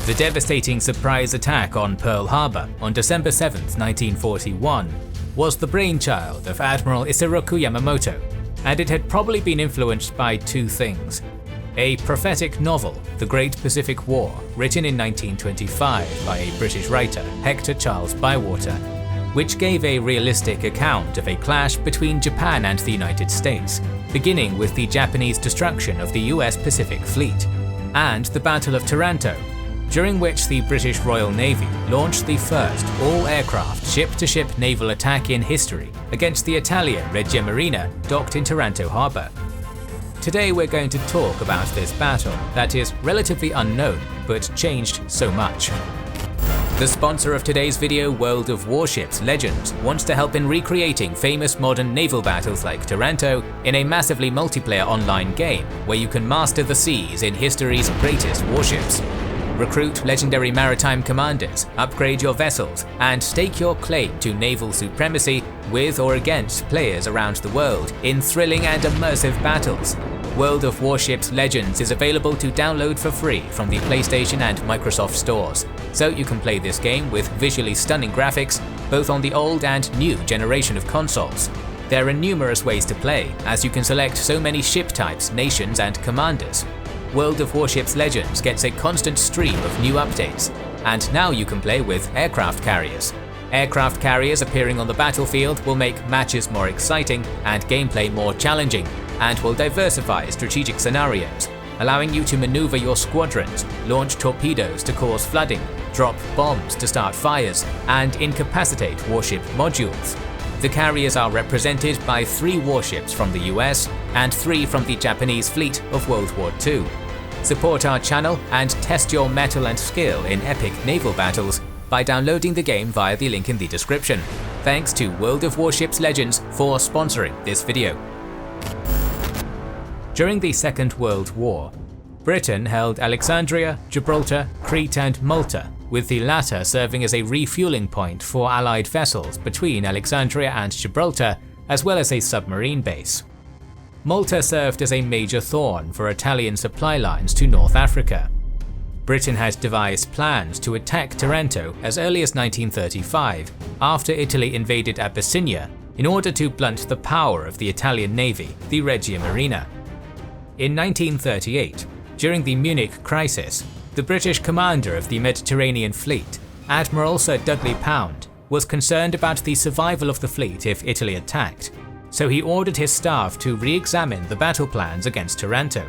The devastating surprise attack on Pearl Harbor on December 7, 1941, was the brainchild of Admiral Isoroku Yamamoto, and it had probably been influenced by two things: a prophetic novel, The Great Pacific War, written in 1925 by a British writer, Hector Charles Bywater, which gave a realistic account of a clash between Japan and the United States, beginning with the Japanese destruction of the US Pacific Fleet, and the Battle of Taranto, during which the British Royal Navy launched the first all-aircraft ship-to-ship naval attack in history against the Italian Regia Marina docked in Taranto harbour. Today we're going to talk about this battle that is relatively unknown but changed so much. The sponsor of today's video, World of Warships Legends, wants to help in recreating famous modern naval battles like Taranto in a massively multiplayer online game where you can master the seas in history's greatest warships. Recruit legendary maritime commanders, upgrade your vessels, and stake your claim to naval supremacy with or against players around the world in thrilling and immersive battles. World of Warships Legends is available to download for free from the PlayStation and Microsoft stores, so you can play this game with visually stunning graphics both on the old and new generation of consoles. There are numerous ways to play, as you can select so many ship types, nations, and commanders. World of Warships Legends gets a constant stream of new updates, and now you can play with aircraft carriers. Aircraft carriers appearing on the battlefield will make matches more exciting and gameplay more challenging, and will diversify strategic scenarios, allowing you to maneuver your squadrons, launch torpedoes to cause flooding, drop bombs to start fires, and incapacitate warship modules. The carriers are represented by 3 warships from the US and 3 from the Japanese fleet of World War II. Support our channel and test your mettle and skill in epic naval battles by downloading the game via the link in the description. Thanks to World of Warships Legends for sponsoring this video. During the Second World War, Britain held Alexandria, Gibraltar, Crete and Malta, with the latter serving as a refueling point for Allied vessels between Alexandria and Gibraltar, as well as a submarine base. Malta served as a major thorn for Italian supply lines to North Africa. Britain had devised plans to attack Taranto as early as 1935, after Italy invaded Abyssinia, in order to blunt the power of the Italian navy, the Regia Marina. In 1938, during the Munich crisis, the British commander of the Mediterranean Fleet, Admiral Sir Dudley Pound, was concerned about the survival of the fleet if Italy attacked, so he ordered his staff to re-examine the battle plans against Taranto.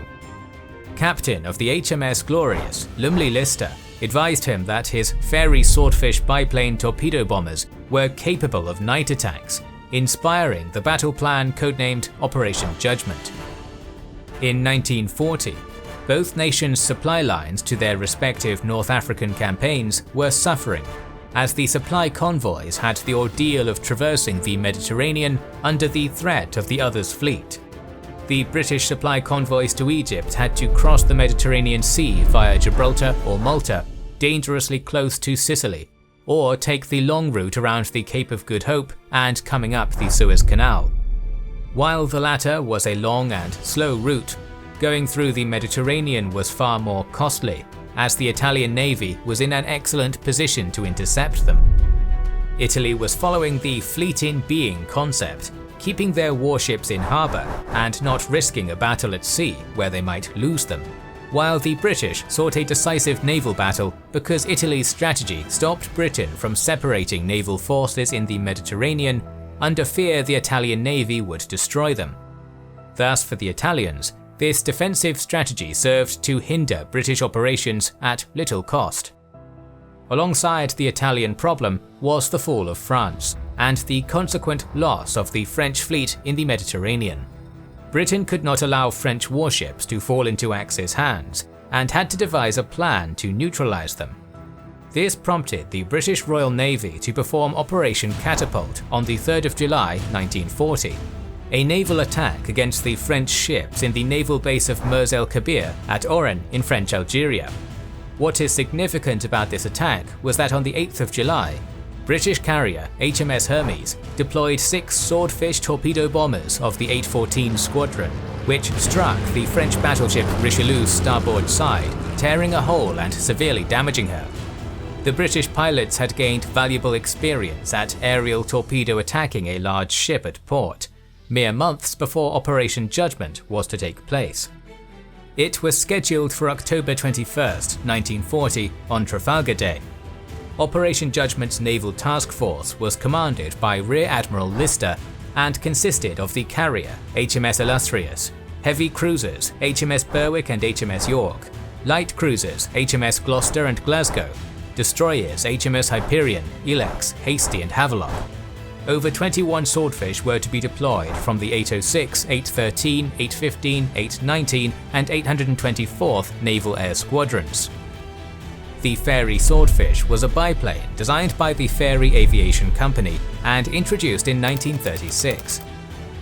Captain of the HMS Glorious, Lumley Lister, advised him that his Fairey Swordfish biplane torpedo bombers were capable of night attacks, inspiring the battle plan codenamed Operation Judgment. In 1940, both nations' supply lines to their respective North African campaigns were suffering, as the supply convoys had the ordeal of traversing the Mediterranean under the threat of the other's fleet. The British supply convoys to Egypt had to cross the Mediterranean Sea via Gibraltar or Malta, dangerously close to Sicily, or take the long route around the Cape of Good Hope and coming up the Suez Canal. While the latter was a long and slow route, going through the Mediterranean was far more costly, as the Italian navy was in an excellent position to intercept them. Italy was following the fleet in being concept, keeping their warships in harbour and not risking a battle at sea where they might lose them, while the British sought a decisive naval battle because Italy's strategy stopped Britain from separating naval forces in the Mediterranean under fear the Italian navy would destroy them. Thus, for the Italians, this defensive strategy served to hinder British operations at little cost. Alongside the Italian problem was the fall of France, and the consequent loss of the French fleet in the Mediterranean. Britain could not allow French warships to fall into Axis hands, and had to devise a plan to neutralize them. This prompted the British Royal Navy to perform Operation Catapult on the 3rd of July 1940, a naval attack against the French ships in the naval base of Mers el Kabir at Oran in French Algeria. What is significant about this attack was that on the 8th of July, British carrier HMS Hermes deployed 6 Swordfish torpedo bombers of the 814 Squadron, which struck the French battleship Richelieu's starboard side, tearing a hole and severely damaging her. The British pilots had gained valuable experience at aerial torpedo attacking a large ship at port, mere months before Operation Judgment was to take place. It was scheduled for October 21, 1940 on Trafalgar Day. Operation Judgment's naval task force was commanded by Rear Admiral Lister and consisted of the carrier HMS Illustrious, heavy cruisers HMS Berwick and HMS York, light cruisers HMS Gloucester and Glasgow, destroyers HMS Hyperion, Elex, Hasty and Havelock. Over 21 Swordfish were to be deployed from the 806, 813, 815, 819 and 824th Naval Air Squadrons. The Fairey Swordfish was a biplane designed by the Fairey Aviation Company and introduced in 1936.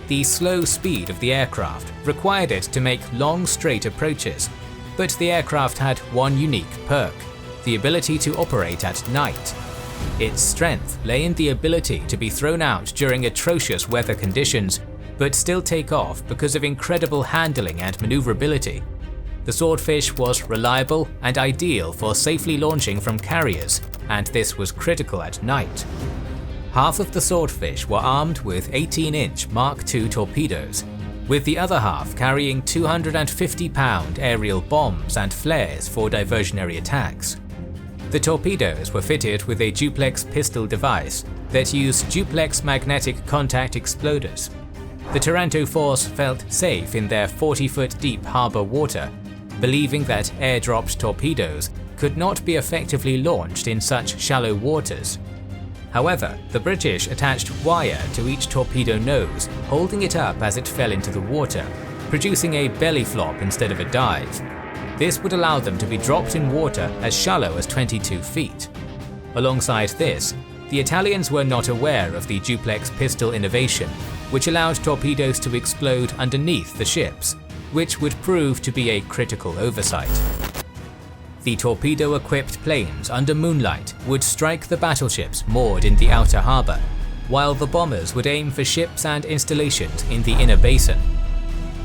The slow speed of the aircraft required it to make long straight approaches, but the aircraft had one unique perk: the ability to operate at night. Its strength lay in the ability to be thrown out during atrocious weather conditions, but still take off because of incredible handling and maneuverability. The Swordfish was reliable and ideal for safely launching from carriers, and this was critical at night. Half of the Swordfish were armed with 18-inch Mark II torpedoes, with the other half carrying 250-pound aerial bombs and flares for diversionary attacks. The torpedoes were fitted with a duplex pistol device that used duplex magnetic contact exploders. The Taranto force felt safe in their 40-foot deep harbour water, believing that air-dropped torpedoes could not be effectively launched in such shallow waters. However, the British attached wire to each torpedo nose, holding it up as it fell into the water, producing a belly flop instead of a dive. This would allow them to be dropped in water as shallow as 22 feet. Alongside this, the Italians were not aware of the duplex pistol innovation, which allowed torpedoes to explode underneath the ships, which would prove to be a critical oversight. The torpedo-equipped planes under moonlight would strike the battleships moored in the outer harbour, while the bombers would aim for ships and installations in the inner basin.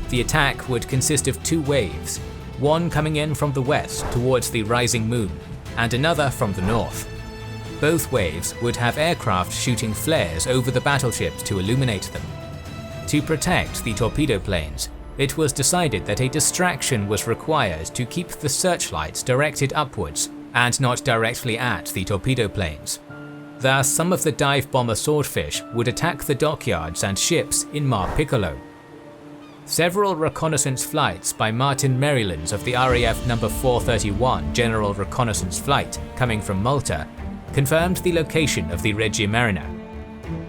The attack would consist of two waves, one coming in from the west towards the rising moon, and another from the north. Both waves would have aircraft shooting flares over the battleships to illuminate them. To protect the torpedo planes, it was decided that a distraction was required to keep the searchlights directed upwards and not directly at the torpedo planes. Thus, some of the dive bomber Swordfish would attack the dockyards and ships in Mar Piccolo. Several reconnaissance flights by Martin Merrylands of the RAF No. 431 General Reconnaissance Flight coming from Malta confirmed the location of the Regia Marina.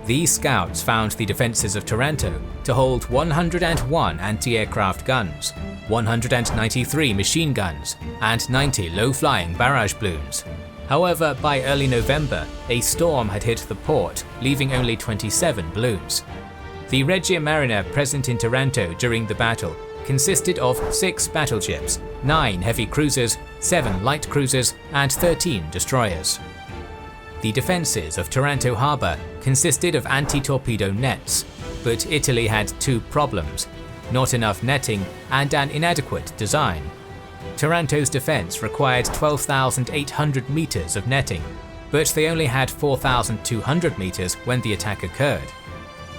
These scouts found the defences of Taranto to hold 101 anti-aircraft guns, 193 machine guns, and 90 low-flying barrage balloons. However, by early November, a storm had hit the port, leaving only 27 balloons. The Regia Marina present in Taranto during the battle consisted of 6 battleships, 9 heavy cruisers, 7 light cruisers, and 13 destroyers. The defences of Taranto harbour consisted of anti-torpedo nets, but Italy had two problems: not enough netting and an inadequate design. Taranto's defence required 12,800 metres of netting, but they only had 4,200 metres when the attack occurred.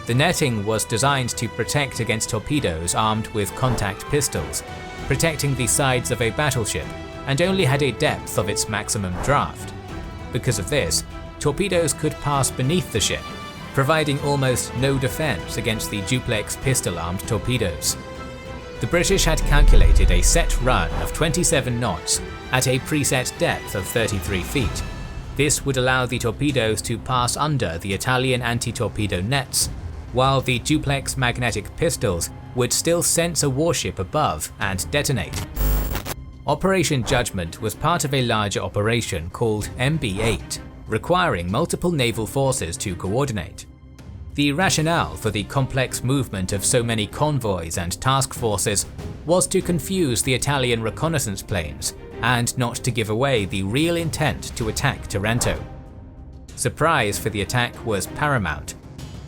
The netting was designed to protect against torpedoes armed with contact pistols, protecting the sides of a battleship, and only had a depth of its maximum draft. Because of this, torpedoes could pass beneath the ship, providing almost no defence against the duplex pistol-armed torpedoes. The British had calculated a set run of 27 knots at a preset depth of 33 feet. This would allow the torpedoes to pass under the Italian anti-torpedo nets, while the duplex magnetic pistols would still sense a warship above and detonate. Operation Judgment was part of a larger operation called MB8, requiring multiple naval forces to coordinate. The rationale for the complex movement of so many convoys and task forces was to confuse the Italian reconnaissance planes and not to give away the real intent to attack Taranto. Surprise for the attack was paramount.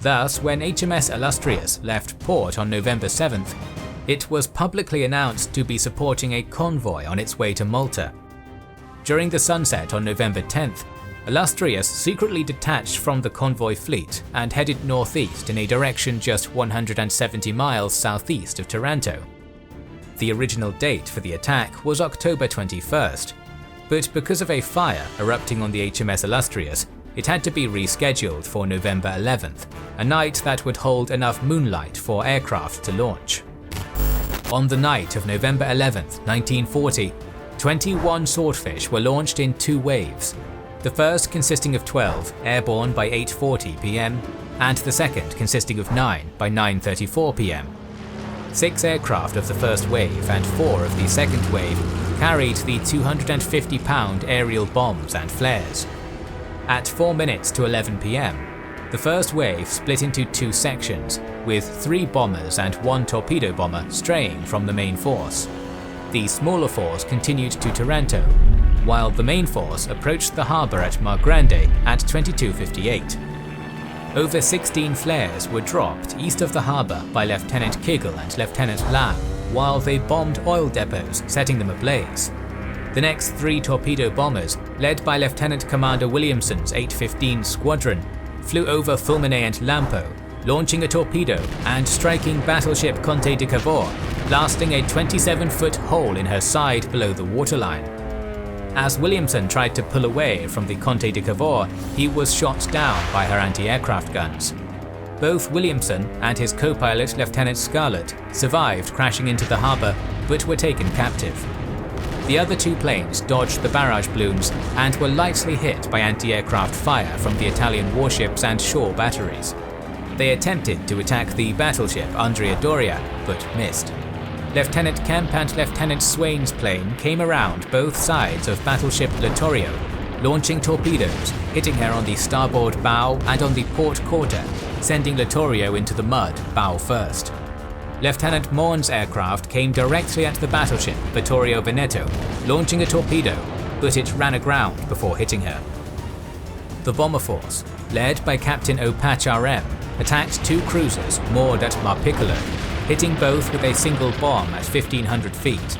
Thus, when HMS Illustrious left port on November 7th, It was publicly announced to be supporting a convoy on its way to Malta. During the sunset on November 10th, Illustrious secretly detached from the convoy fleet and headed northeast in a direction just 170 miles southeast of Taranto. The original date for the attack was October 21st, but because of a fire erupting on the HMS Illustrious, it had to be rescheduled for November 11th, a night that would hold enough moonlight for aircraft to launch. On the night of November 11th, 1940, 21 Swordfish were launched in 2 waves, the first consisting of 12 airborne by 8:40 p.m. and the second consisting of 9 by 9:34 p.m. 6 aircraft of the first wave and 4 of the second wave carried the 250-pound aerial bombs and flares. At 4 minutes to 11 p.m., the first wave split into 2 sections, with 3 bombers and 1 torpedo bomber straying from the main force. The smaller force continued to Taranto, while the main force approached the harbour at Mar Grande at 22:58. Over 16 flares were dropped east of the harbour by Lieutenant Kiggle and Lieutenant Lamb, while they bombed oil depots, setting them ablaze. The next 3 torpedo bombers, led by Lieutenant Commander Williamson's 815 Squadron, flew over Fulminay and Lampo, launching a torpedo and striking battleship Conte de Cavour, blasting a 27-foot hole in her side below the waterline. As Williamson tried to pull away from the Conte de Cavour, he was shot down by her anti-aircraft guns. Both Williamson and his co-pilot Lieutenant Scarlett survived crashing into the harbour, but were taken captive. The other 2 planes dodged the barrage balloons and were lightly hit by anti-aircraft fire from the Italian warships and shore batteries. They attempted to attack the battleship Andrea Doria, but missed. Lieutenant Kemp and Lieutenant Swain's plane came around both sides of battleship Littorio, launching torpedoes, hitting her on the starboard bow and on the port quarter, sending Littorio into the mud bow first. Lieutenant Morn's aircraft came directly at the battleship Vittorio Veneto, launching a torpedo, but it ran aground before hitting her. The bomber force, led by Captain Opach RM, attacked 2 cruisers moored at Mar Piccolo, hitting both with a single bomb at 1,500 feet.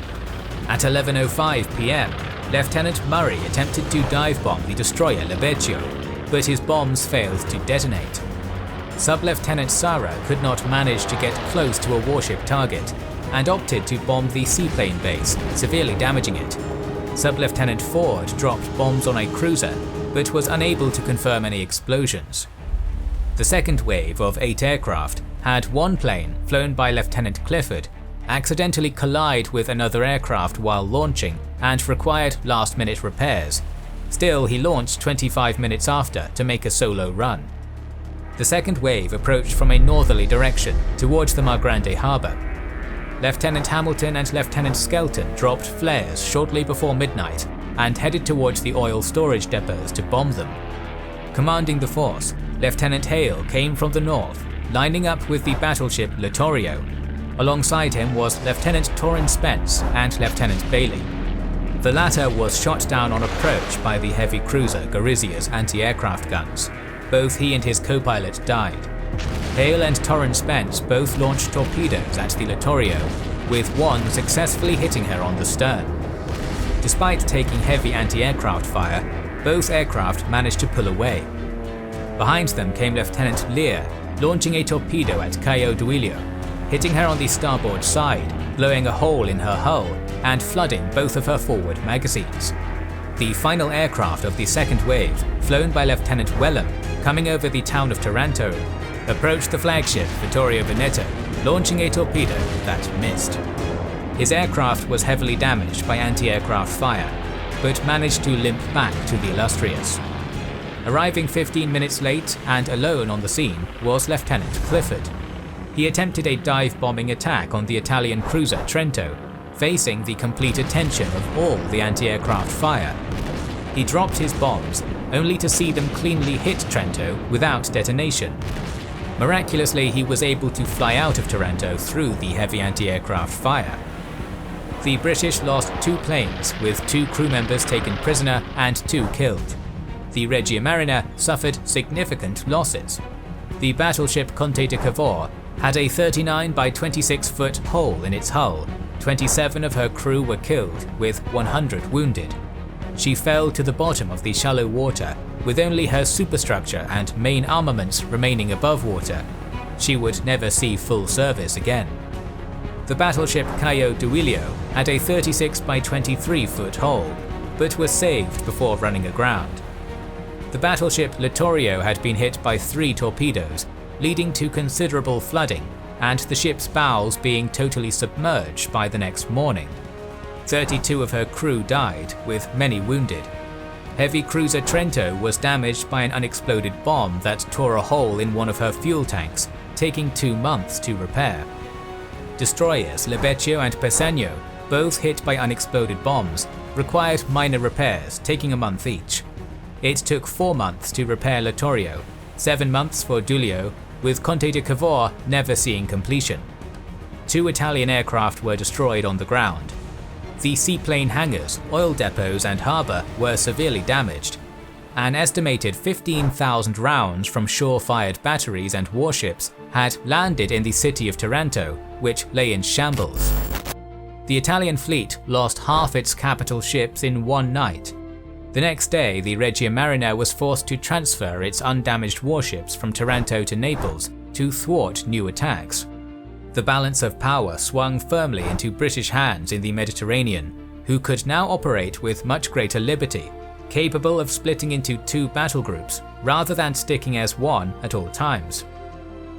At 11:05 p.m., Lieutenant Murray attempted to dive bomb the destroyer Lebeccio, but his bombs failed to detonate. Sub-Lieutenant Sara could not manage to get close to a warship target, and opted to bomb the seaplane base, severely damaging it. Sub-Lieutenant Ford dropped bombs on a cruiser, but was unable to confirm any explosions. The second wave of 8 aircraft had 1 plane, flown by Lieutenant Clifford, accidentally collide with another aircraft while launching and required last-minute repairs. Still, he launched 25 minutes after to make a solo run. The second wave approached from a northerly direction towards the Mar Grande harbour. Lieutenant Hamilton and Lieutenant Skelton dropped flares shortly before midnight and headed towards the oil storage depots to bomb them. Commanding the force, Lieutenant Hale came from the north, lining up with the battleship Littorio. Alongside him was Lieutenant Torrin Spence and Lieutenant Bailey. The latter was shot down on approach by the heavy cruiser Garizia's anti-aircraft guns. Both he and his co-pilot died. Hale and Torrin Spence both launched torpedoes at the Littorio, with one successfully hitting her on the stern. Despite taking heavy anti-aircraft fire, both aircraft managed to pull away. Behind them came Lieutenant Lear, launching a torpedo at Cayo Duilio, hitting her on the starboard side, blowing a hole in her hull and flooding both of her forward magazines. The final aircraft of the second wave, flown by Lieutenant Wellham, coming over the town of Taranto, approached the flagship Vittorio Veneto, launching a torpedo that missed. His aircraft was heavily damaged by anti-aircraft fire, but managed to limp back to the Illustrious. Arriving 15 minutes late and alone on the scene was Lieutenant Clifford. He attempted a dive-bombing attack on the Italian cruiser Trento, facing the complete attention of all the anti-aircraft fire. He dropped his bombs, only to see them cleanly hit Trento without detonation. Miraculously, he was able to fly out of Taranto through the heavy anti-aircraft fire. The British lost 2 planes, with 2 crew members taken prisoner and 2 killed. The Regia Marina suffered significant losses. The battleship Conte de Cavour had a 39 by 26 foot hole in its hull. 27 of her crew were killed, with 100 wounded. She fell to the bottom of the shallow water, with only her superstructure and main armaments remaining above water. She would never see full service again. The battleship Caio Duilio had a 36 by 23 foot hull, but was saved before running aground. The battleship Littorio had been hit by 3 torpedoes, leading to considerable flooding, and the ship's bowels being totally submerged by the next morning. 32 of her crew died, with many wounded. Heavy cruiser Trento was damaged by an unexploded bomb that tore a hole in one of her fuel tanks, taking 2 months to repair. Destroyers Lebeccio and Pesegno, both hit by unexploded bombs, required minor repairs, taking a month each. It took 4 months to repair Littorio, 7 months for Duilio, with Conte de Cavour never seeing completion. 2 Italian aircraft were destroyed on the ground. The seaplane hangars, oil depots and harbour were severely damaged. An estimated 15,000 rounds from shore-fired batteries and warships had landed in the city of Taranto, which lay in shambles. The Italian fleet lost half its capital ships in one night. The next day, the Regia Marina was forced to transfer its undamaged warships from Taranto to Naples to thwart new attacks. The balance of power swung firmly into British hands in the Mediterranean, who could now operate with much greater liberty, capable of splitting into 2 battle groups rather than sticking as one at all times.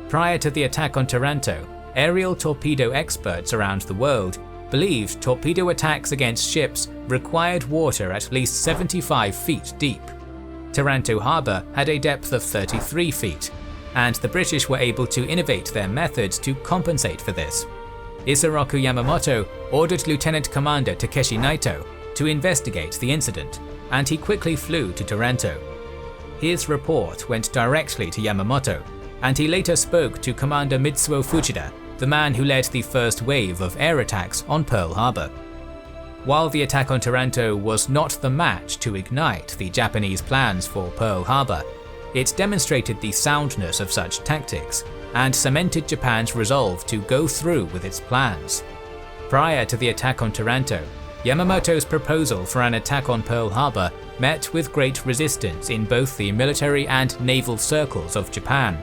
Prior to the attack on Taranto, aerial torpedo experts around the world believed torpedo attacks against ships required water at least 75 feet deep. Taranto harbour had a depth of 33 feet, and the British were able to innovate their methods to compensate for this. Isoroku Yamamoto ordered Lieutenant Commander Takeshi Naito to investigate the incident, and he quickly flew to Taranto. His report went directly to Yamamoto, and he later spoke to Commander Mitsuo Fujita, the man who led the first wave of air attacks on Pearl Harbor. While the attack on Taranto was not the match to ignite the Japanese plans for Pearl Harbor, it demonstrated the soundness of such tactics and cemented Japan's resolve to go through with its plans. Prior to the attack on Taranto, Yamamoto's proposal for an attack on Pearl Harbor met with great resistance in both the military and naval circles of Japan.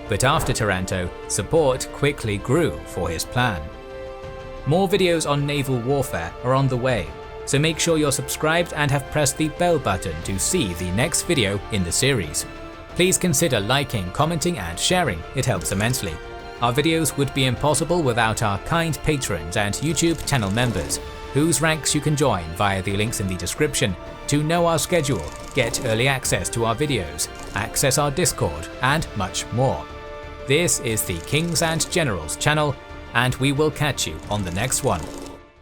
But after Taranto, support quickly grew for his plan. More videos on naval warfare are on the way, so make sure you're subscribed and have pressed the bell button to see the next video in the series. Please consider liking, commenting and sharing, it helps immensely. Our videos would be impossible without our kind patrons and YouTube channel members, whose ranks you can join via the links in the description to know our schedule, get early access to our videos, access our Discord, and much more. This is the Kings and Generals channel, and we will catch you on the next one.